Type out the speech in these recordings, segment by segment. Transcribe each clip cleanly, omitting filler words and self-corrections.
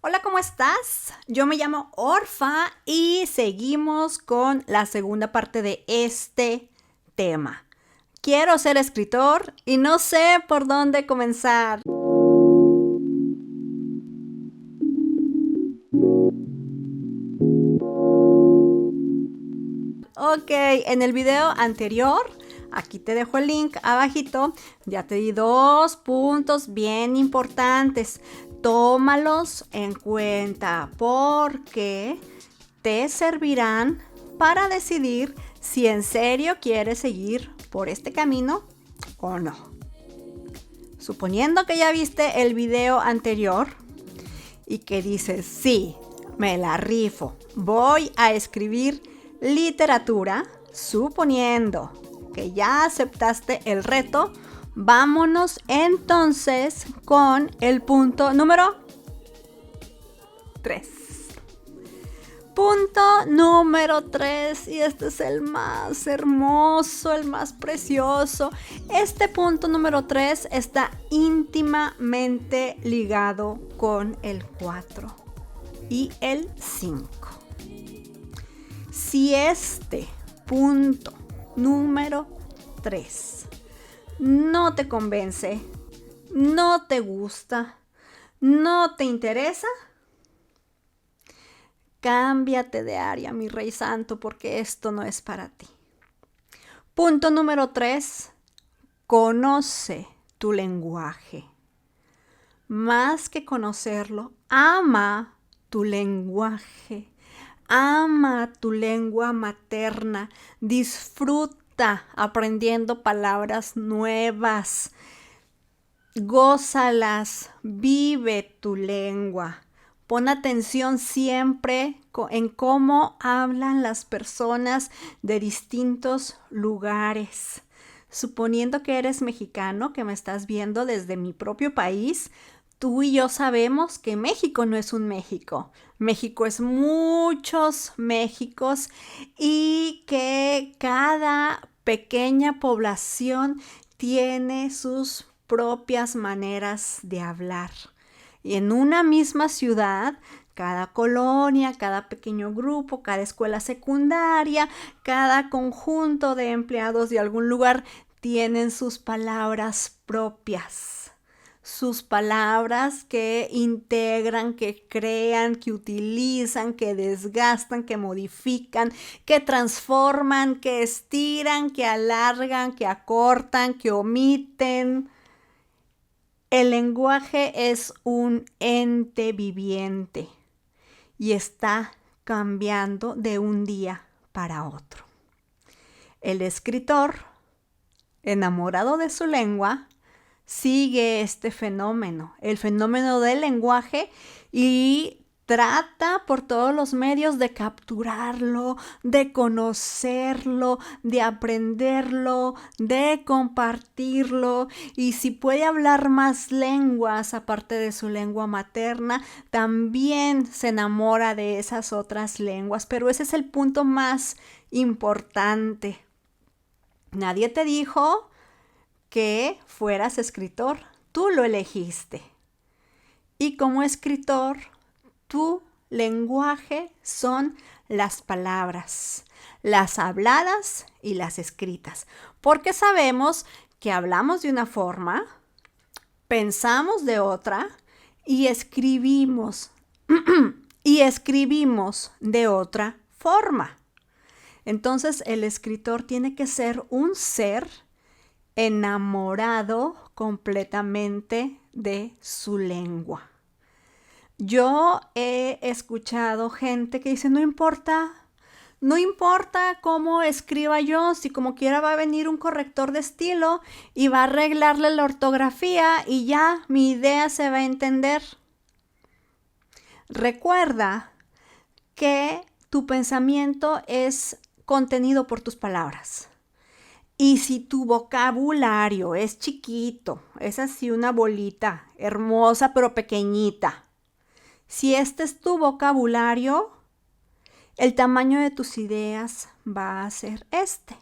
Hola, ¿cómo estás? Yo me llamo Orfa y seguimos con la segunda parte de este tema. Quiero ser escritor y no sé por dónde comenzar. Ok, en el video anterior, aquí te dejo el link abajito, ya te di 2 puntos bien importantes. Tómalos en cuenta porque te servirán para decidir si en serio quieres seguir por este camino o no. Suponiendo que ya viste el video anterior y que dices, sí, me la rifo, voy a escribir literatura, suponiendo que ya aceptaste el reto, vámonos entonces con el punto número 3. Punto número 3, y este es el más hermoso, el más precioso. Este punto número 3 está íntimamente ligado con el 4 y el 5. Si este punto número 3 no te convence, no te gusta, no te interesa, cámbiate de área, mi rey santo, porque esto no es para ti. Punto número 3. Conoce tu lenguaje. Más que conocerlo, ama tu lenguaje. Ama tu lengua materna. Disfruta aprendiendo palabras nuevas. Gózalas. Vive tu lengua. Pon atención siempre en cómo hablan las personas de distintos lugares. Suponiendo que eres mexicano, que me estás viendo desde mi propio país, tú y yo sabemos que México no es un México. México es muchos Méxicos y que cada pequeña población tiene sus propias maneras de hablar. Y en una misma ciudad, cada colonia, cada pequeño grupo, cada escuela secundaria, cada conjunto de empleados de algún lugar tienen sus palabras propias. Sus palabras que integran, que crean, que utilizan, que desgastan, que modifican, que transforman, que estiran, que alargan, que acortan, que omiten. El lenguaje es un ente viviente y está cambiando de un día para otro. El escritor, enamorado de su lengua, sigue este fenómeno, el fenómeno del lenguaje, y trata por todos los medios de capturarlo, de conocerlo, de aprenderlo, de compartirlo. Y si puede hablar más lenguas aparte de su lengua materna, también se enamora de esas otras lenguas. Pero ese es el punto más importante. Nadie te dijo que fueras escritor, tú lo elegiste. Y como escritor, tu lenguaje son las palabras, las habladas y las escritas, porque sabemos que hablamos de una forma, pensamos de otra y escribimos de otra forma. Entonces, el escritor tiene que ser un ser enamorado completamente de su lengua. Yo he escuchado gente que dice, no importa cómo escriba yo, si como quiera va a venir un corrector de estilo y va a arreglarle la ortografía y ya mi idea se va a entender. Recuerda que tu pensamiento es contenido por tus palabras. Y si tu vocabulario es chiquito, es así una bolita hermosa pero pequeñita, si este es tu vocabulario, el tamaño de tus ideas va a ser este.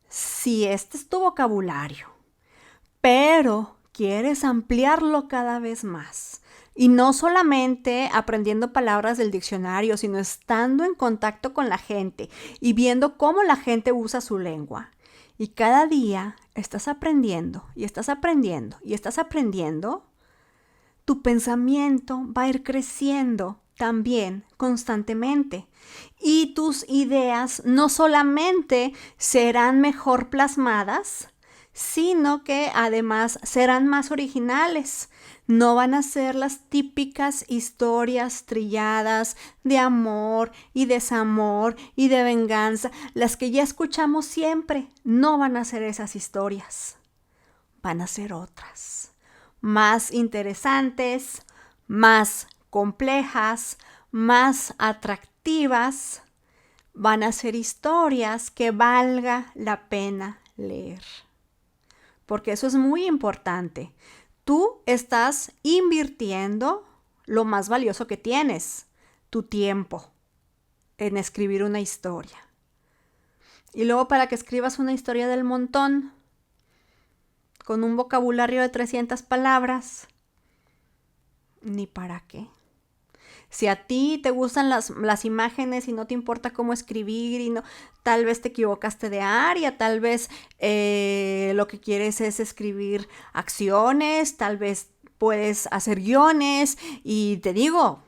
Si este es tu vocabulario, pero quieres ampliarlo cada vez más Y no solamente aprendiendo palabras del diccionario, sino estando en contacto con la gente y viendo cómo la gente usa su lengua. Y cada día estás aprendiendo y estás aprendiendo y estás aprendiendo. Tu pensamiento va a ir creciendo también constantemente. Y tus ideas no solamente serán mejor plasmadas, sino que además serán más originales. No van a ser las típicas historias trilladas de amor y desamor y de venganza, las que ya escuchamos siempre. No van a ser esas historias, van a ser otras, más interesantes, más complejas, más atractivas. Van a ser historias que valga la pena leer. Porque eso es muy importante. Tú estás invirtiendo lo más valioso que tienes, tu tiempo, en escribir una historia. Y luego para que escribas una historia del montón, con un vocabulario de 300 palabras, ni para qué. Si a ti te gustan las imágenes y no te importa cómo escribir, y no, tal vez te equivocaste de área, tal vez lo que quieres es escribir acciones, tal vez puedes hacer guiones y te digo,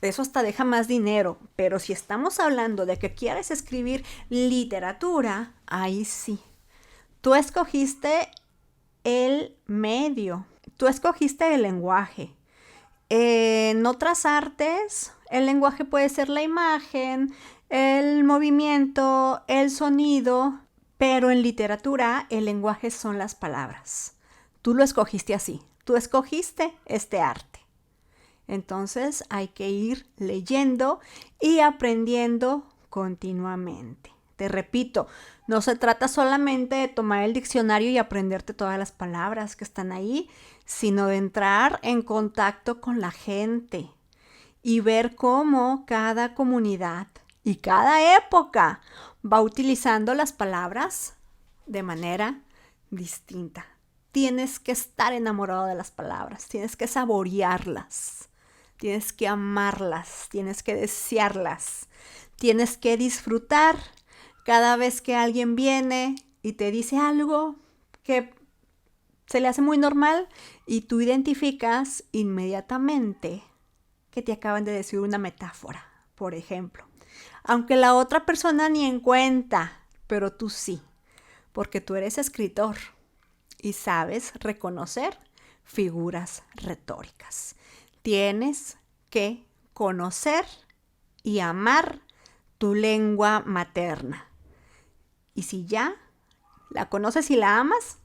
eso hasta deja más dinero. Pero si estamos hablando de que quieres escribir literatura, ahí sí. Tú escogiste el medio, tú escogiste el lenguaje. En otras artes, el lenguaje puede ser la imagen, el movimiento, el sonido, pero en literatura el lenguaje son las palabras. Tú lo escogiste así, tú escogiste este arte. Entonces hay que ir leyendo y aprendiendo continuamente. Te repito, no se trata solamente de tomar el diccionario y aprenderte todas las palabras que están ahí, sino de entrar en contacto con la gente y ver cómo cada comunidad y cada época va utilizando las palabras de manera distinta. Tienes que estar enamorado de las palabras, tienes que saborearlas, tienes que amarlas, tienes que desearlas, tienes que disfrutar cada vez que alguien viene y te dice algo que se le hace muy normal y tú identificas inmediatamente que te acaban de decir una metáfora, por ejemplo. Aunque la otra persona ni en cuenta, pero tú sí, porque tú eres escritor y sabes reconocer figuras retóricas. Tienes que conocer y amar tu lengua materna. Y si ya la conoces y la amas,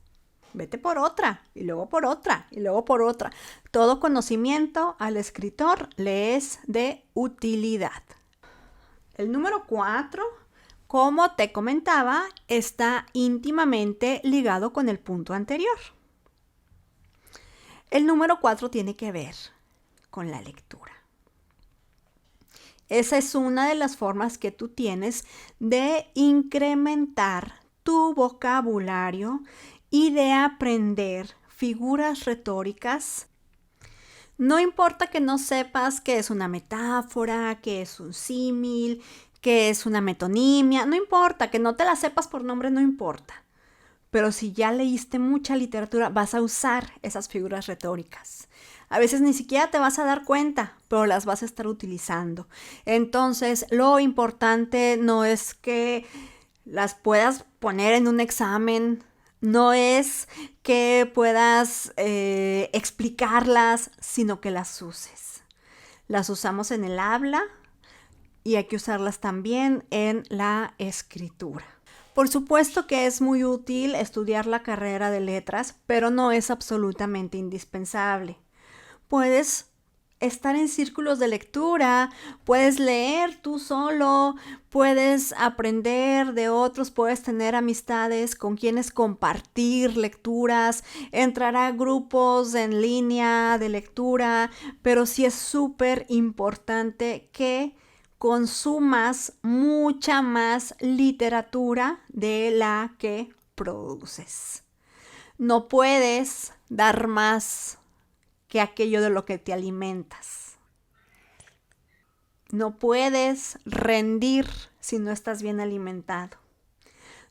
vete por otra, y luego por otra, y luego por otra. Todo conocimiento al escritor le es de utilidad. El número 4, como te comentaba, está íntimamente ligado con el punto anterior. El número 4 tiene que ver con la lectura. Esa es una de las formas que tú tienes de incrementar tu vocabulario y de aprender figuras retóricas. No importa que no sepas qué es una metáfora, qué es un símil, qué es una metonimia, no importa, que no te la sepas por nombre, no importa. Pero si ya leíste mucha literatura, vas a usar esas figuras retóricas. A veces ni siquiera te vas a dar cuenta, pero las vas a estar utilizando. Entonces, lo importante no es que las puedas poner en un examen, no es que puedas explicarlas, sino que las uses. Las usamos en el habla y hay que usarlas también en la escritura. Por supuesto que es muy útil estudiar la carrera de letras, pero no es absolutamente indispensable. Puedes estar en círculos de lectura, puedes leer tú solo, puedes aprender de otros, puedes tener amistades con quienes compartir lecturas, entrar a grupos en línea de lectura, pero sí es súper importante que consumas mucha más literatura de la que produces. No puedes dar más que aquello de lo que te alimentas. No puedes rendir si no estás bien alimentado.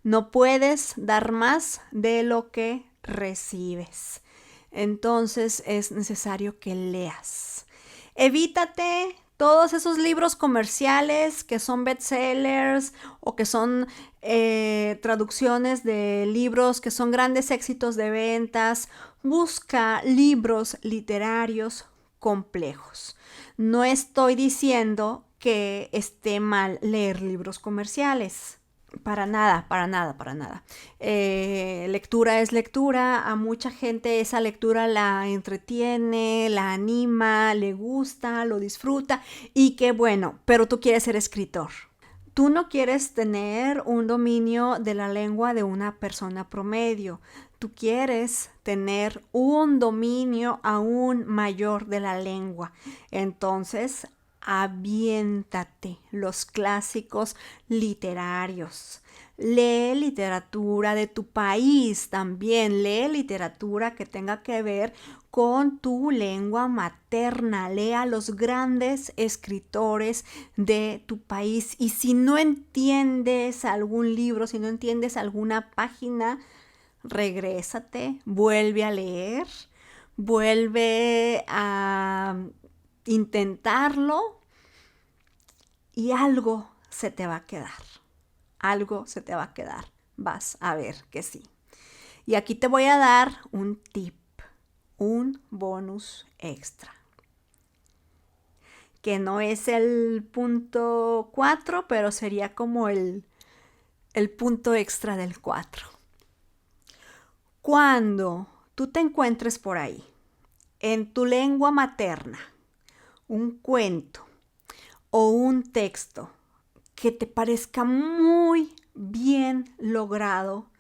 No puedes dar más de lo que recibes. Entonces es necesario que leas. Evítate todos esos libros comerciales que son bestsellers o que son traducciones de libros que son grandes éxitos de ventas. Busca libros literarios complejos. No estoy diciendo que esté mal leer libros comerciales. Para nada, para nada, para nada. Lectura es lectura. A mucha gente esa lectura la entretiene, la anima, le gusta, lo disfruta. Y qué bueno, pero tú quieres ser escritor. Tú no quieres tener un dominio de la lengua de una persona promedio. Tú quieres tener un dominio aún mayor de la lengua. Entonces, aviéntate los clásicos literarios. Lee literatura de tu país también. Lee literatura que tenga que ver con tu lengua materna. Lee a los grandes escritores de tu país. Y si no entiendes algún libro, si no entiendes alguna página, regrésate, vuelve a leer, vuelve a intentarlo y algo se te va a quedar. Algo se te va a quedar. Vas a ver que sí. Y aquí te voy a dar un tip, un bonus extra. Que no es el punto 4, pero sería como el punto extra del 4. Cuando tú te encuentres por ahí, en tu lengua materna, un cuento o un texto que te parezca muy bien logrado,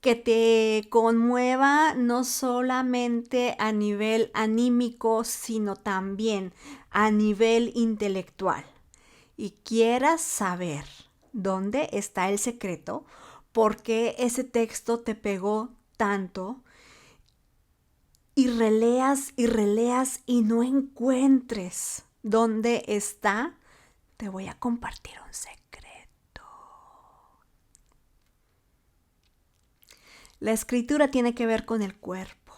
que te conmueva no solamente a nivel anímico, sino también a nivel intelectual, y quieras saber dónde está el secreto, por qué ese texto te pegó tanto, y releas y no encuentres dónde está, te voy a compartir un secreto. La escritura tiene que ver con el cuerpo.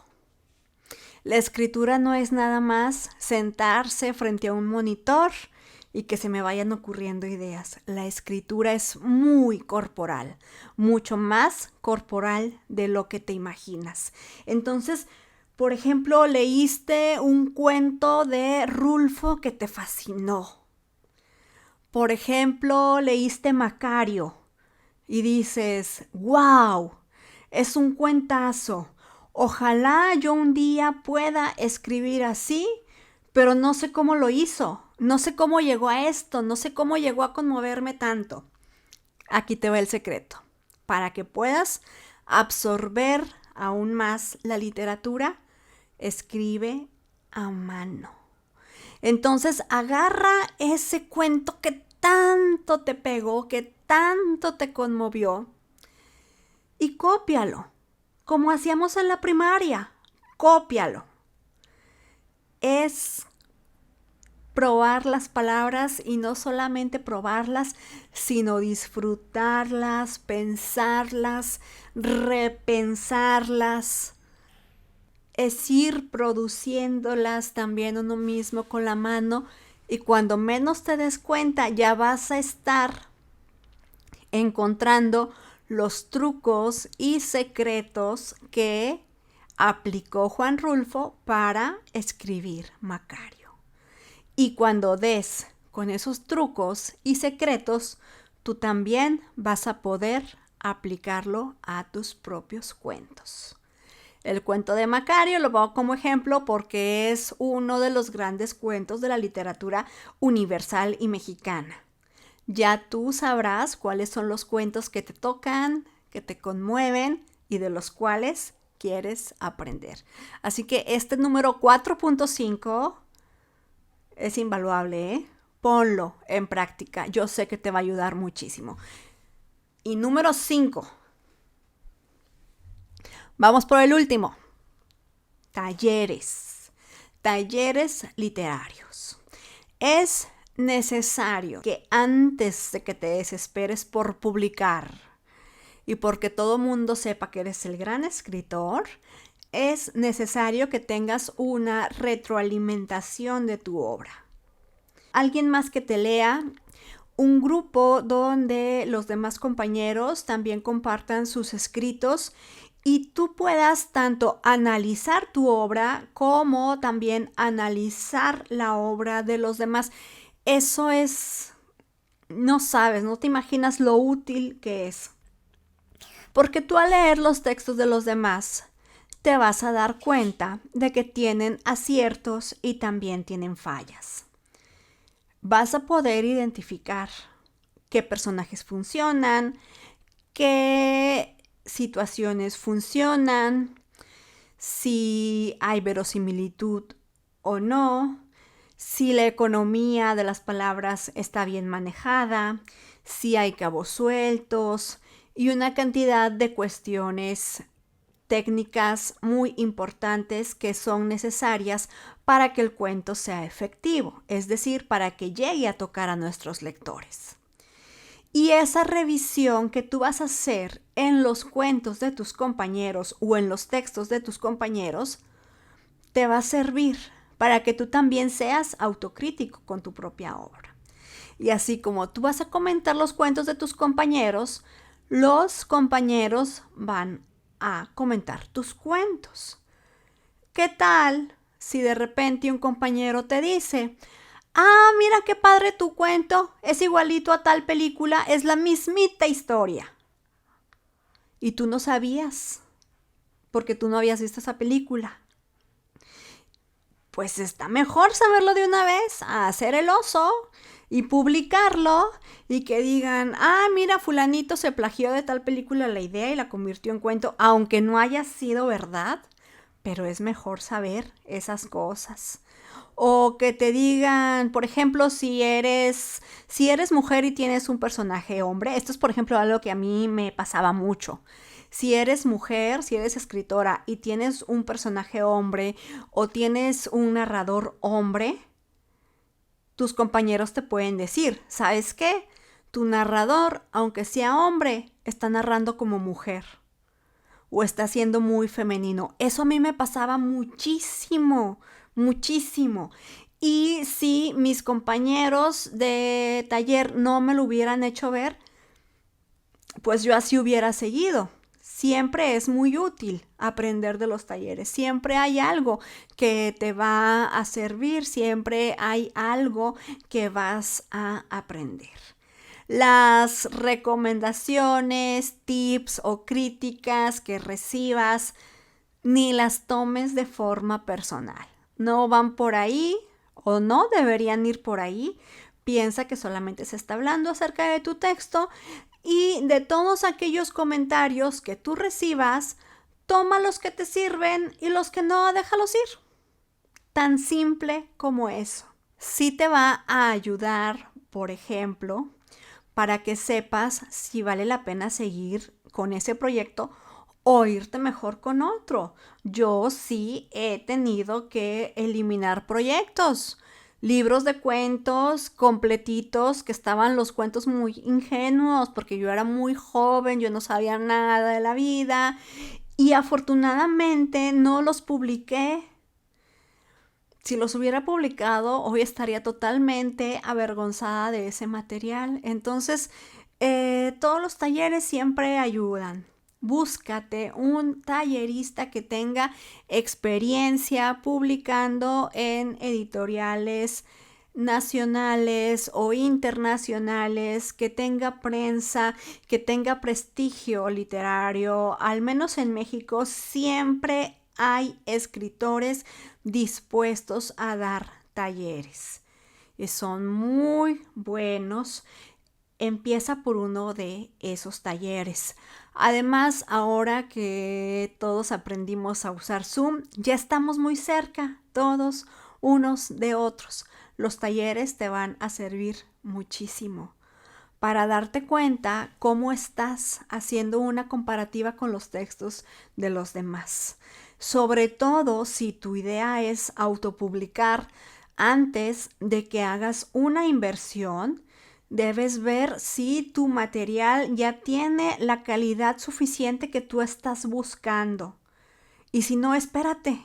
La escritura no es nada más sentarse frente a un monitor y que se me vayan ocurriendo ideas. La escritura es muy corporal, mucho más corporal de lo que te imaginas. Entonces, por ejemplo, leíste un cuento de Rulfo que te fascinó. Por ejemplo, leíste Macario y dices, ¡wow! Es un cuentazo. Ojalá yo un día pueda escribir así, pero no sé cómo lo hizo. No sé cómo llegó a esto, no sé cómo llegó a conmoverme tanto. Aquí te va el secreto. Para que puedas absorber aún más la literatura, escribe a mano. Entonces agarra ese cuento que tanto te pegó, que tanto te conmovió, y cópialo, como hacíamos en la primaria. Cópialo. Es probar las palabras y no solamente probarlas, sino disfrutarlas, pensarlas, repensarlas. Es ir produciéndolas también uno mismo con la mano, y cuando menos te des cuenta ya vas a estar encontrando los trucos y secretos que aplicó Juan Rulfo para escribir Macario. Y cuando des con esos trucos y secretos, tú también vas a poder aplicarlo a tus propios cuentos. El cuento de Macario lo pongo como ejemplo porque es uno de los grandes cuentos de la literatura universal y mexicana. Ya tú sabrás cuáles son los cuentos que te tocan, que te conmueven y de los cuales quieres aprender. Así que este número 4.5 es invaluable, ¿eh? Ponlo en práctica. Yo sé que te va a ayudar muchísimo. Y número 5. Vamos por el último. Talleres. talleres literarios. Es necesario que antes de que te desesperes por publicar y porque todo mundo sepa que eres el gran escritor, es necesario que tengas una retroalimentación de tu obra. Alguien más que te lea, un grupo donde los demás compañeros también compartan sus escritos y tú puedas tanto analizar tu obra como también analizar la obra de los demás. Eso es, no sabes, no te imaginas lo útil que es. Porque tú al leer los textos de los demás, te vas a dar cuenta de que tienen aciertos y también tienen fallas. Vas a poder identificar qué personajes funcionan, qué situaciones funcionan, si hay verosimilitud o no, si la economía de las palabras está bien manejada, si hay cabos sueltos y una cantidad de cuestiones técnicas muy importantes que son necesarias para que el cuento sea efectivo, es decir, para que llegue a tocar a nuestros lectores. Y esa revisión que tú vas a hacer en los cuentos de tus compañeros o en los textos de tus compañeros te va a servir para que tú también seas autocrítico con tu propia obra. Y así como tú vas a comentar los cuentos de tus compañeros, los compañeros van a comentar tus cuentos. ¿Qué tal si de repente un compañero te dice: ah, mira qué padre tu cuento, es igualito a tal película, es la mismita historia? Y tú no sabías, porque tú no habías visto esa película. Pues está mejor saberlo de una vez, a hacer el oso y publicarlo y que digan: ah, mira, fulanito se plagió de tal película la idea y la convirtió en cuento, aunque no haya sido verdad, pero es mejor saber esas cosas. O que te digan, por ejemplo, si eres mujer y tienes un personaje hombre, esto es, por ejemplo, algo que a mí me pasaba mucho. Si eres mujer, si eres escritora y tienes un personaje hombre o tienes un narrador hombre, tus compañeros te pueden decir: ¿sabes qué? Tu narrador, aunque sea hombre, está narrando como mujer o está siendo muy femenino. Eso a mí me pasaba muchísimo, muchísimo. Y si mis compañeros de taller no me lo hubieran hecho ver, pues yo así hubiera seguido. Siempre es muy útil aprender de los talleres. Siempre hay algo que te va a servir, siempre hay algo que vas a aprender. Las recomendaciones, tips o críticas que recibas, ni las tomes de forma personal. No van por ahí o no deberían ir por ahí. Piensa que solamente se está hablando acerca de tu texto y de todos aquellos comentarios que tú recibas, toma los que te sirven y los que no, déjalos ir. Tan simple como eso. Sí te va a ayudar, por ejemplo, para que sepas si vale la pena seguir con ese proyecto o irte mejor con otro. Yo sí he tenido que eliminar proyectos, libros de cuentos completitos, que estaban los cuentos muy ingenuos porque yo era muy joven, yo no sabía nada de la vida y afortunadamente no los publiqué. Si los hubiera publicado, hoy estaría totalmente avergonzada de ese material. Entonces, todos los talleres siempre ayudan. Búscate un tallerista que tenga experiencia publicando en editoriales nacionales o internacionales, que tenga prensa, que tenga prestigio literario. Al menos en México siempre hay escritores dispuestos a dar talleres. Son muy buenos. Empieza por uno de esos talleres. Además, ahora que todos aprendimos a usar Zoom, ya estamos muy cerca, todos unos de otros. Los talleres te van a servir muchísimo para darte cuenta cómo estás haciendo una comparativa con los textos de los demás. sobre todo si tu idea es autopublicar. Antes de que hagas una inversión, debes ver si tu material ya tiene la calidad suficiente que tú estás buscando. Y si no, espérate,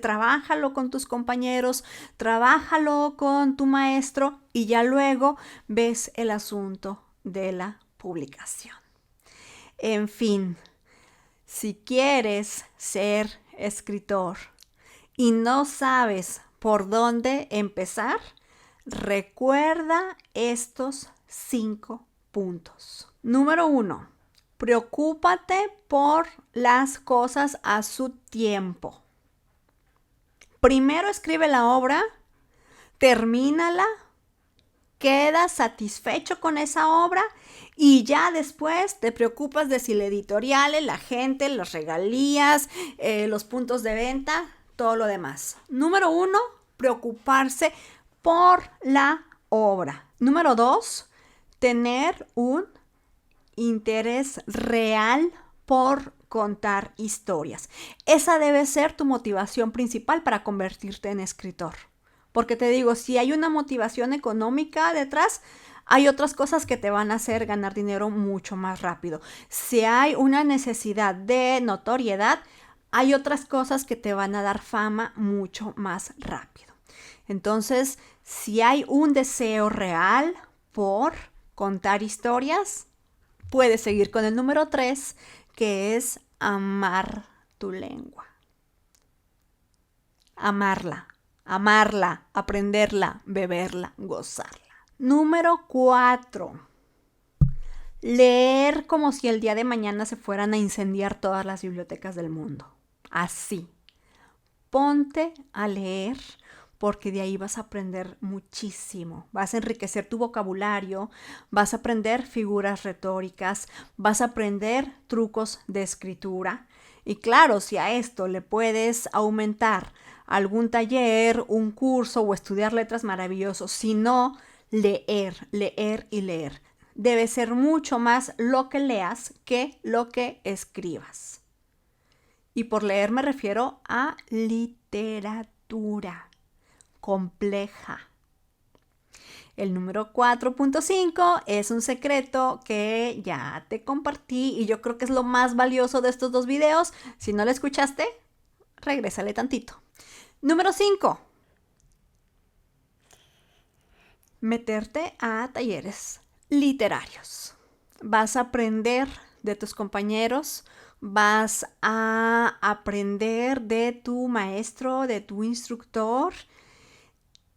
trabájalo con tus compañeros, trabájalo con tu maestro y ya luego ves el asunto de la publicación. En fin, si quieres ser escritor y no sabes por dónde empezar, recuerda estos 5 puntos. Número 1. Preocúpate por las cosas a su tiempo. Primero escribe la obra, termínala, queda satisfecho con esa obra y ya después te preocupas de si la editorial, la gente, las regalías, los puntos de venta, todo lo demás. Número 1, preocuparse por la obra. Número 2, tener un interés real por contar historias. Esa debe ser tu motivación principal para convertirte en escritor. Porque te digo, si hay una motivación económica detrás, hay otras cosas que te van a hacer ganar dinero mucho más rápido. Si hay una necesidad de notoriedad, hay otras cosas que te van a dar fama mucho más rápido. Entonces, si hay un deseo real por contar historias, puedes seguir con el número 3, que es amar tu lengua. Amarla, aprenderla, beberla, gozarla. Número 4. Leer como si el día de mañana se fueran a incendiar todas las bibliotecas del mundo. Así. Ponte a leer porque de ahí vas a aprender muchísimo. Vas a enriquecer tu vocabulario, vas a aprender figuras retóricas, vas a aprender trucos de escritura. Y claro, si a esto le puedes aumentar algún taller, un curso o estudiar letras, maravilloso. Si no, leer y leer. Debe ser mucho más lo que leas que lo que escribas. Y por leer me refiero a literatura compleja. El número 4.5 es un secreto que ya te compartí y yo creo que es lo más valioso de estos 2 videos. Si no lo escuchaste, regrésale tantito. Número 5. Meterte a talleres literarios. Vas a aprender de tus compañeros, vas a aprender de tu maestro, de tu instructor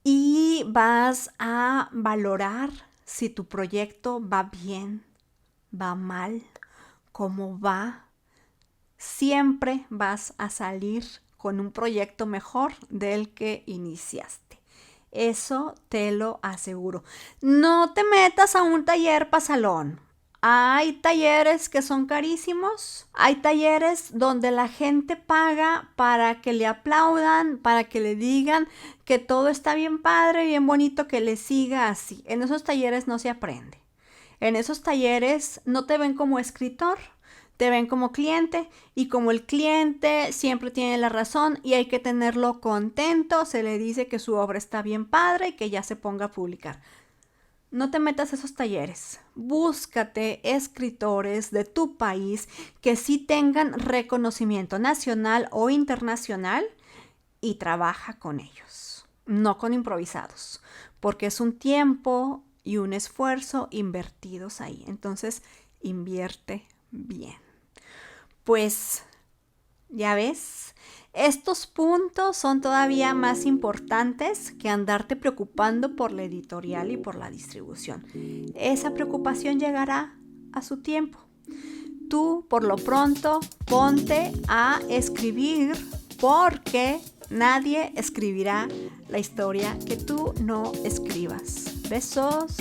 y vas a valorar si tu proyecto va bien, va mal, cómo va. Siempre vas a salir con un proyecto mejor del que iniciaste. Eso te lo aseguro. No te metas a un taller pasalón. Hay talleres que son carísimos. Hay talleres donde la gente paga para que le aplaudan, para que le digan que todo está bien padre, bien bonito, que le siga así. En esos talleres no se aprende. En esos talleres no te ven como escritor, te ven como cliente y como el cliente siempre tiene la razón y hay que tenerlo contento, se le dice que su obra está bien padre y que ya se ponga a publicar. No te metas a esos talleres. Búscate escritores de tu país que sí tengan reconocimiento nacional o internacional y trabaja con ellos, no con improvisados, porque es un tiempo y un esfuerzo invertidos ahí. Entonces, invierte bien. Pues, ya ves, estos puntos son todavía más importantes que andarte preocupando por la editorial y por la distribución. Esa preocupación llegará a su tiempo. Tú, por lo pronto, ponte a escribir porque nadie escribirá la historia que tú no escribas. Besos.